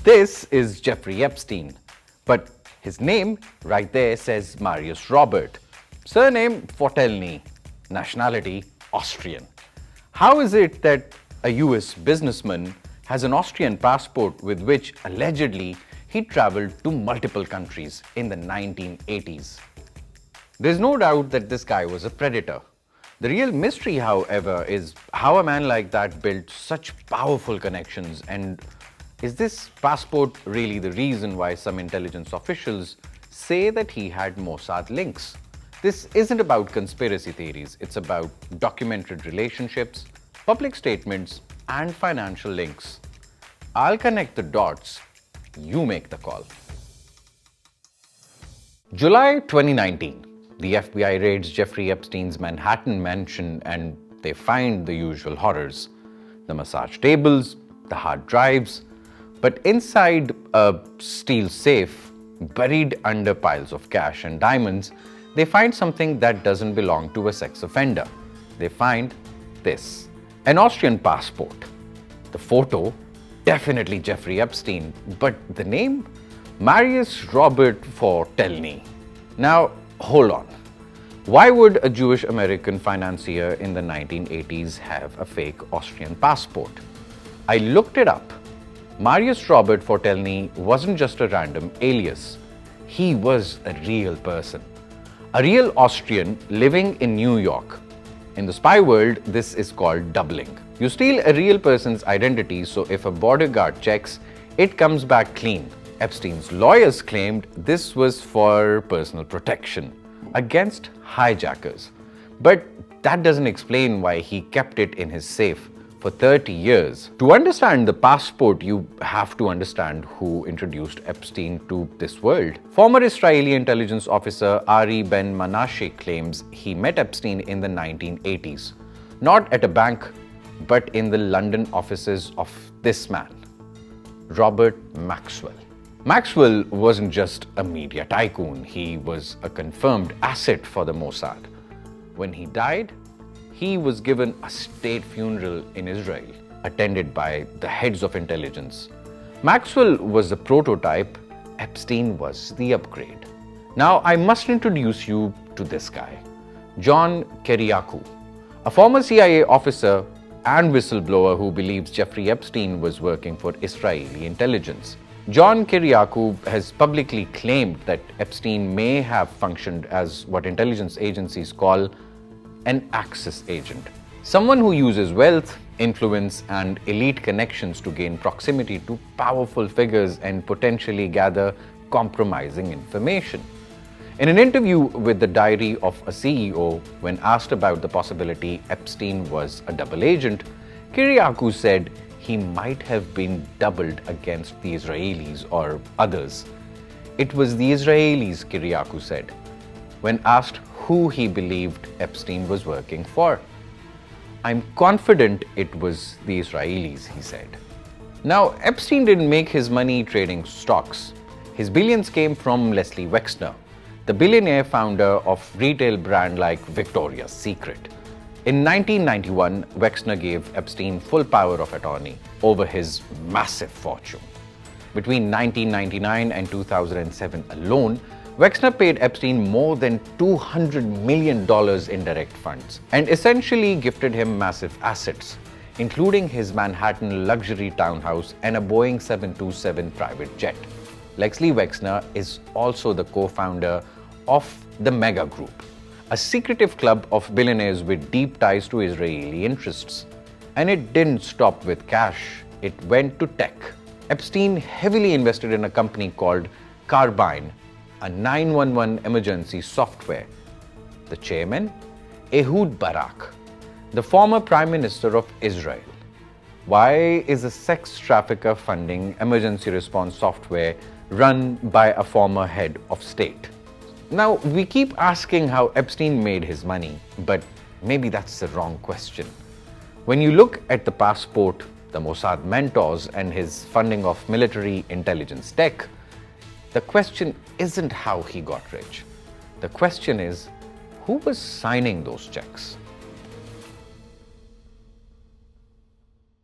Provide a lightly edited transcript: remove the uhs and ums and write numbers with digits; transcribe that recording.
This is Jeffrey Epstein, but his name right there says Marius Robert. Surname Fortelny, nationality Austrian. How is it that a US businessman has an Austrian passport with which allegedly he traveled to multiple countries in the 1980s? There's no doubt that this guy was a predator. The real mystery, however, is how a man like that built such powerful connections, and is this passport really the reason why some intelligence officials say that he had Mossad links? This isn't about conspiracy theories, it's about documented relationships, public statements, and financial links. I'll connect the dots, you make the call. July 2019. The FBI raids Jeffrey Epstein's Manhattan mansion and they find the usual horrors. The massage tables, the hard drives, but inside a steel safe, buried under piles of cash and diamonds, they find something that doesn't belong to a sex offender. They find this, an Austrian passport. The photo, definitely Jeffrey Epstein, but the name? Marius Robert Fortelny. Now, hold on. Why would a Jewish American financier in the 1980s have a fake Austrian passport? I looked it up. Marius Robert Fortelny wasn't just a random alias. He was a real person. A real Austrian living in New York. In the spy world, this is called doubling. You steal a real person's identity, so if a border guard checks, it comes back clean. Epstein's lawyers claimed this was for personal protection against hijackers. But that doesn't explain why he kept it in his safe for 30 years. To understand the passport, you have to understand who introduced Epstein to this world. Former Israeli intelligence officer Ari Ben Menashe claims he met Epstein in the 1980s, not at a bank, but in the London offices of this man, Robert Maxwell. Maxwell wasn't just a media tycoon, he was a confirmed asset for the Mossad. When he died, he was given a state funeral in Israel, attended by the heads of intelligence. Maxwell was the prototype, Epstein was the upgrade. Now, I must introduce you to this guy, John Kiriakou, a former CIA officer and whistleblower who believes Jeffrey Epstein was working for Israeli intelligence. John Kiriakou has publicly claimed that Epstein may have functioned as what intelligence agencies call an access agent, someone who uses wealth, influence, and elite connections to gain proximity to powerful figures and potentially gather compromising information. In an interview with the Diary of a CEO, when asked about the possibility Epstein was a double agent, Kiriakou said he might have been doubled against the Israelis or others. It was the Israelis, Kiriakou said, when asked who he believed Epstein was working for. I'm confident it was the Israelis, he said. Now, Epstein didn't make his money trading stocks. His billions came from Leslie Wexner, the billionaire founder of retail brand like Victoria's Secret. In 1991, Wexner gave Epstein full power of attorney over his massive fortune. Between 1999 and 2007 alone, Wexner paid Epstein more than $200 million in direct funds and essentially gifted him massive assets, including his Manhattan luxury townhouse and a Boeing 727 private jet. Leslie Wexner is also the co-founder of the Mega Group, a secretive club of billionaires with deep ties to Israeli interests. And it didn't stop with cash, it went to tech. Epstein heavily invested in a company called Carbine, a 911 emergency software. The chairman, Ehud Barak, the former Prime Minister of Israel. Why is a sex trafficker funding emergency response software run by a former head of state? Now, we keep asking how Epstein made his money, but maybe that's the wrong question. When you look at the passport, the Mossad mentors, and his funding of military intelligence tech, the question isn't how he got rich. The question is, who was signing those checks?